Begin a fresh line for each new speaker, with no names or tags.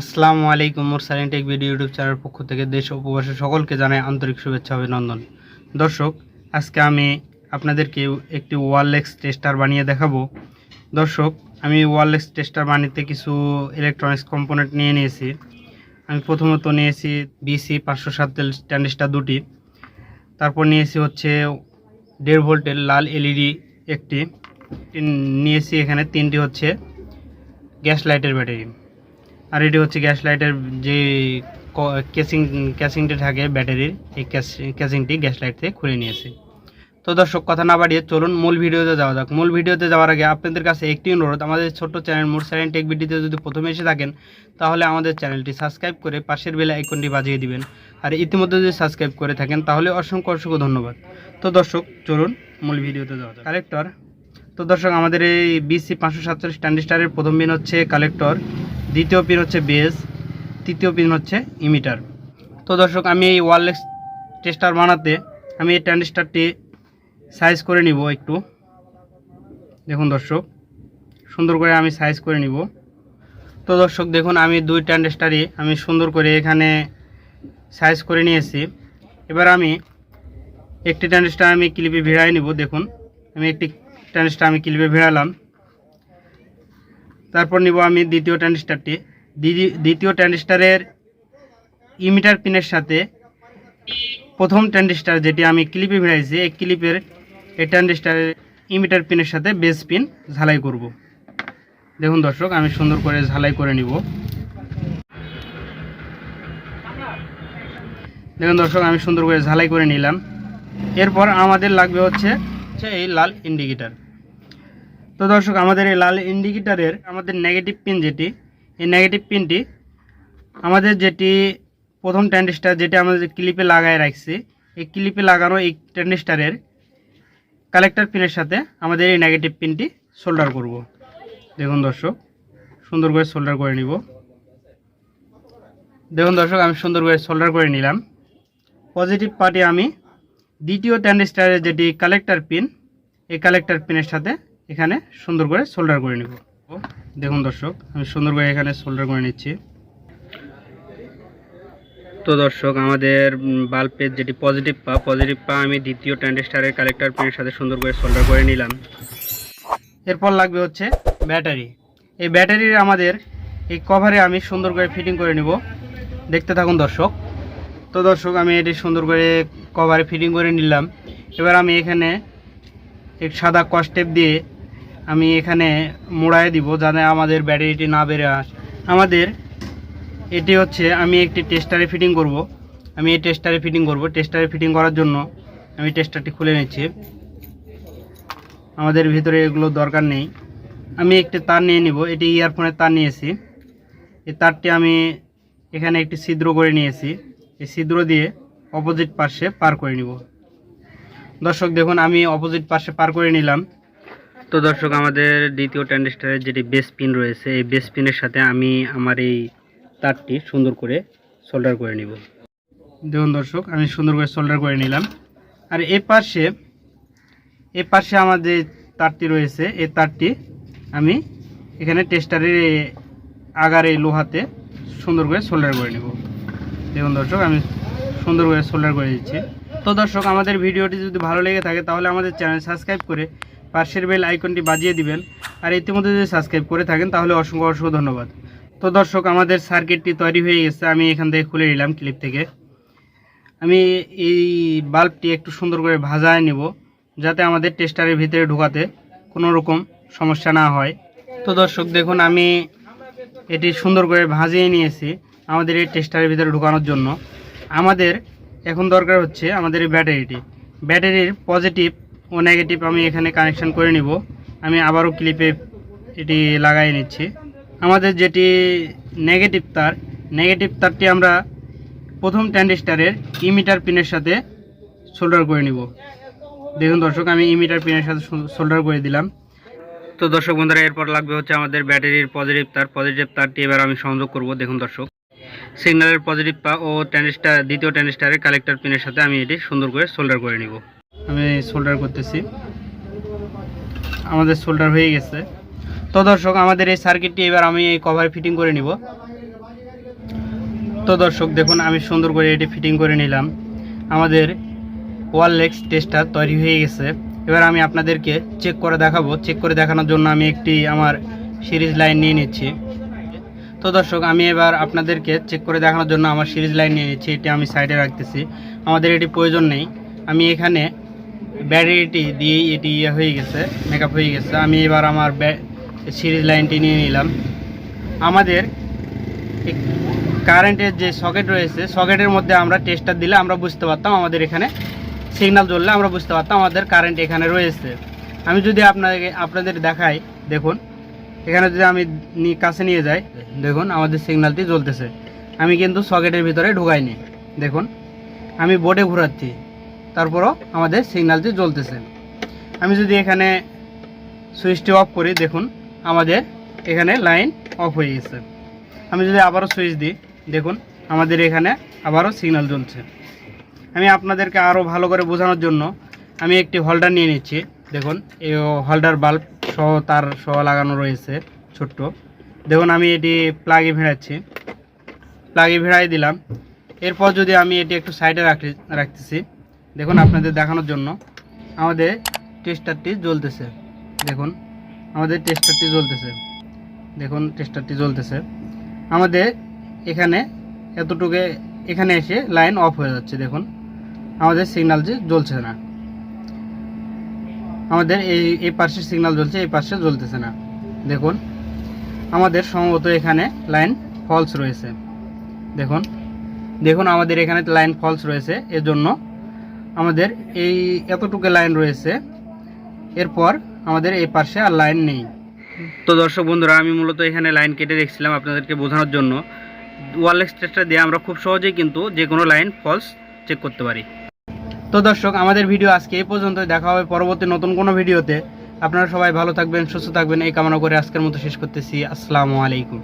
আসসালামু আলাইকুম। মুরসালিন টেক ভিডিও ইউটিউব চ্যানেলের পক্ষ থেকে দেশ ও প্রবাসী সকলকে জানাই আন্তরিক শুভেচ্ছা অভিনন্দন। দর্শক, আজকে আমি আপনাদেরকে একটি ওয়্যারলেস টেস্টার বানিয়ে দেখাবো। দর্শক, আমি ওয়্যারলেস টেস্টার বানাতে কিছু ইলেকট্রনিক্স কম্পোনেন্ট নিয়েছি। আমি প্রথমত নিয়েছি বিসি 547 ট্রানজিস্টর দুটি, তারপর নিয়েছি হচ্ছে 1.5 ভোল্টের লাল এলইডি একটি, নিয়েছি এখানে তিনটি হচ্ছে গ্যাস লাইটের ব্যাটারি, আর এটি হচ্ছে গ্যাস লাইটের যে ক্যাসিংটি থাকে ব্যাটারির, এই ক্যাসিংটি গ্যাস লাইট থেকে খুলে নিয়েছি। তো দর্শক, কথা না বাড়িয়ে চলুন মূল ভিডিওতে যাওয়া যাক। মূল ভিডিওতে যাওয়ার আগে আপনাদের কাছে একটি অনুরোধ, আমাদের ছোট্ট চ্যানেল মুরসালিন টেক ভিডিওতে যদি প্রথমে এসে থাকেন তাহলে আমাদের চ্যানেলটি সাবস্ক্রাইব করে পাশের বেল আইকনটি বাজিয়ে দিবেন, আর ইতিমধ্যে যদি সাবস্ক্রাইব করে থাকেন তাহলে অসংখ্য অসংখ্য ধন্যবাদ। তো দর্শক, চলুন মূল ভিডিওতে যাওয়া যাক। কালেক্টর। তো দর্শক, আমাদের এই বিসি 547 ট্রানজিস্টরের প্রথম পিন হচ্ছে কালেক্টর, দ্বিতীয় পিন হচ্ছে বেস, তৃতীয় পিন হচ্ছে ইমিটার। তো দর্শক, আমি এই ওয়্যারলেস টেস্টার বানাতে আমি এই ট্রানজিস্টরটি সাইজ করে নিব একটু। দেখুন দর্শক, সুন্দর করে আমি সাইজ করে নিব। তো দর্শক দেখুন, আমি দুই ট্রানজিস্টরই আমি সুন্দর করে এখানে সাইজ করে নিয়েছি। এবার আমি একটি ট্রানজিস্টর আমি ক্লিপে ভিড়াই নিব। দেখুন, আমি একটি ট্রানজিস্টর আমি ক্লিপে ভিড়ালাম। তারপর নিব আমি দ্বিতীয় ট্রানজিস্টরটি। দ্বিতীয় ট্রানজিস্টরের ইমিটার পিনের সাথে প্রথম ট্রানজিস্টর যেটি আমি ক্লিপে ভিড়াইছি, এই ক্লিপের এই ট্রানজিস্টরের ইমিটার পিনের সাথে বেস পিন ঝালাই করব। দেখুন দর্শক, আমি সুন্দর করে ঝালাই করে নিব। দেখুন দর্শক, আমি সুন্দর করে ঝালাই করে নিলাম। এরপর আমাদের লাগবে হচ্ছে এই লাল ইন্ডিকেটর। তো দর্শক, আমাদের এই লাল ইন্ডিকেটরের আমাদের নেগেটিভ পিন যেটি, এই নেগেটিভ পিনটি আমাদের যেটি প্রথম ট্রানজিস্টর যেটি আমাদের ক্লিপে লাগায় রাখছি, এই ক্লিপে লাগানো এই ট্রানজিস্টরের কালেক্টর পিনের সাথে আমাদের এই নেগেটিভ পিনটি সোল্ডার করব। দেখুন দর্শক, সুন্দর করে সোল্ডার করে নিব। দেখুন দর্শক, আমি সুন্দর করে সোল্ডার করে নিলাম। পজিটিভ পার্টি আমি দ্বিতীয় ট্রানজিস্টরের যেটি কালেক্টর পিন, এই কালেক্টর পিনের সাথে এখানে সুন্দর করে সোল্ডার করে নিব। দেখুন দর্শক, আমি সুন্দর করে এখানে সোল্ডার করে নিচ্ছি। তো দর্শক, আমাদের বাল্বের যেটি পজিটিভ পা আমি দ্বিতীয় ট্রানজিস্টরের কালেক্টর পিনের সাথে সুন্দর করে সোল্ডার করে নিলাম। এরপর লাগবে হচ্ছে ব্যাটারি। এই ব্যাটারির আমাদের এই কভারে আমি সুন্দর করে ফিটিং করে নিব। দেখতে থাকুন দর্শক। তো দর্শক, আমি এটি সুন্দর করে কভারে ফিটিং করে নিলাম। এবার আমি এখানে এক সাদা কস্টেপ দিয়ে আমি এখানে মোড়ায় দিব যাতে আমাদের ব্যাটারিটি না বেড়ে আসে। আমাদের এটি হচ্ছে আমি একটি টেস্টারে ফিটিং করব। আমি এই টেস্টারে ফিটিং করার জন্য আমি টেস্টারটি খুলে নিচ্ছি। আমাদের ভিতরে এগুলো দরকার নেই। আমি একটি তার নিয়ে নিব। এটি ইয়ারফোনের তার নিয়েছি। এই তারটি আমি এখানে একটি ছিদ্র করে নিয়েছি। এই ছিদ্র দিয়ে অপোজিট পাশে পার করে নিব। দর্শক দেখুন, আমি অপোজিট পাশে পার করে নিলাম। তো দর্শক, আমাদের দ্বিতীয় ট্রানজিস্টরের যেটি বেস পিন রয়েছে, এই বেস পিনের সাথে আমি আমার এই তারটি সুন্দর করে সোল্ডার করে নিব। দেখুন দর্শক, আমি সুন্দর করে সোল্ডার করে নিলাম। আর এ পাশে আমার যে তারটি রয়েছে, এই তারটি আমি এখানে টেস্টারের আগার এই লোহাতে সুন্দর করে সোল্ডার করে নিব। দেখুন দর্শক, আমি সুন্দর করে সোল্ডার করে দিচ্ছি। তো দর্শক, আমাদের ভিডিওটি যদি ভালো লেগে থাকে তাহলে আমাদের চ্যানেল সাবস্ক্রাইব করে পাশের বেল আইকনটি বাজিয়ে দিবেন, আর ইতিমধ্যে যদি সাবস্ক্রাইব করে থাকেন তাহলে অসংখ্য অসংখ্য ধন্যবাদ। তো দর্শক, আমাদের সার্কিটটি তৈরি হয়ে গেছে। আমি এখান থেকে খুলে নিলাম ক্লিপ থেকে। আমি এই বাল্বটি একটু সুন্দর করে ভাজায় নেব যাতে আমাদের টেস্টারের ভিতরে ঢোকাতে কোনো রকম সমস্যা না হয়। তো দর্শক দেখুন, আমি এটি সুন্দর করে ভাজিয়ে নিয়েছি আমাদের এই টেস্টারের ভিতরে ঢোকানোর জন্য। আমাদের এখন দরকার হচ্ছে আমাদের এই ব্যাটারির পজিটিভ ও নেগেটিভ আমি এখানে কানেকশন করে নিব। আমি আবারও ক্লিপে এটি লাগাই নিচ্ছি। আমাদের যেটি নেগেটিভ তারটি আমরা প্রথম ট্রানজিস্টরের ইমিটার পিনের সাথে সোল্ডার করে নিব। দেখুন দর্শক, আমি ইমিটার পিনের সাথে সোল্ডার করে দিলাম। তো দর্শক বন্ধুরা, এরপর লাগবে হচ্ছে আমাদের ব্যাটারির পজিটিভ তারটি এবার আমি সংযোগ করব। দেখুন দর্শক, সিগন্যালের পজিটিভ পা ও দ্বিতীয় ট্রানজিস্টরের কালেক্টর পিনের সাথে আমি এটি সুন্দর করে সোল্ডার করে নিব। আমি সোল্ডার করতেছি। আমাদের সোল্ডার হয়ে গেছে। তো দর্শক, আমাদের এই সার্কিটটি এবার আমি এই কভারে ফিটিং করে নিব। তো দর্শক দেখুন, আমি সুন্দর করে এটি ফিটিং করে নিলাম। আমাদের ওয়ারলেস টেস্টার তৈরি হয়ে গেছে। এবার আমি আপনাদেরকে চেক করে দেখাবো। চেক করে দেখানোর জন্য আমি একটি আমার সিরিজ লাইন নিয়ে নিচ্ছি। তো দর্শক, আমি এবার আপনাদেরকে চেক করে দেখানোর জন্য আমার সিরিজ লাইন নিয়ে নিচ্ছি। এটি আমি সাইডে রাখতেছি, আমাদের এটি প্রয়োজন নেই। আমি এখানে ব্যাটারিটি দিয়েই এটি হয়ে গেছে, মেকআপ হয়ে গেছে। আমি এবার আমার সিরিজ লাইনটি নিয়ে নিলাম। আমাদের কারেন্টের যে সকেট রয়েছে, সকেটের মধ্যে আমরা টেস্টার দিলে আমরা বুঝতে পারতাম, আমাদের এখানে সিগন্যাল জ্বললে আমরা বুঝতে পারতাম আমাদের কারেন্ট এখানে রয়েছে। আমি যদি আপনাদের দেখাই, দেখুন এখানে যদি আমি কাছে নিয়ে যাই, দেখুন আমাদের সিগন্যালটি জ্বলতেছে। আমি কিন্তু সকেটের ভিতরে ঢুকাইনি। দেখুন আমি বোর্ডে ঘোরাচ্ছি, তারপরও আমাদের সিগন্যালটি জ্বলতেছে। আমি যদি এখানে সুইচটি অফ করি, দেখুন আমাদের এখানে লাইন অফ হয়ে গেছে। আমি যদি আবারও সুইচ দিই, দেখুন আমাদের এখানে আবারও সিগন্যাল জ্বলছে। আমি আপনাদেরকে আরও ভালো করে বোঝানোর জন্য আমি একটি হোল্ডার নিয়ে নিচ্ছি। দেখুন এই হোল্ডার বাল্ব সহ তার সহ লাগানো রয়েছে ছোট্ট। দেখুন আমি এটি প্লাগে ভিড়াচ্ছি, প্লাগে ভিড়াই দিলাম। এরপর যদি আমি এটি একটু সাইডে রাখতেছি, দেখুন আপনাদের দেখানোর জন্য আমাদের টেস্টারটি জ্বলতেছে। দেখুন আমাদের টেস্টারটি জ্বলতেছে, দেখুন টেস্টারটি জ্বলতেছে। আমাদের এখানে এতটুকু এখানে এসে লাইন অফ হয়ে যাচ্ছে। দেখুন আমাদের সিগন্যালটি জ্বলছে না, আমাদের এই পাশে সিগন্যাল জ্বলছে, এই পাশে জ্বলতেছে না। দেখুন আমাদের সম্ভবত এখানে লাইন ফলস রয়েছে। দেখুন দেখুন আমাদের এখানে লাইন ফলস রয়েছে, এজন্য আমাদের এই এতটুকু লাইন রয়েছে। এরপর আমাদের এই পাশে আর লাইন নেই। তো দর্শক বন্ধুরা, আমি মূলত এখানে লাইন কেটে রেখেছিলাম আপনাদেরকে বোঝানোর জন্য। ওয়্যারলেস টেস্টার দিয়ে আমরা খুব সহজেই কিন্তু যে কোনো লাইন ফলস চেক করতে পারি। তো দর্শক, আমাদের ভিডিও আজকে এই পর্যন্ত। দেখা হবে পরবর্তী নতুন কোনো ভিডিওতে। আপনারা সবাই ভালো থাকবেন, সুস্থ থাকবেন এই কামনা করে আজকের মতো শেষ করতেছি। আসসালামু আলাইকুম।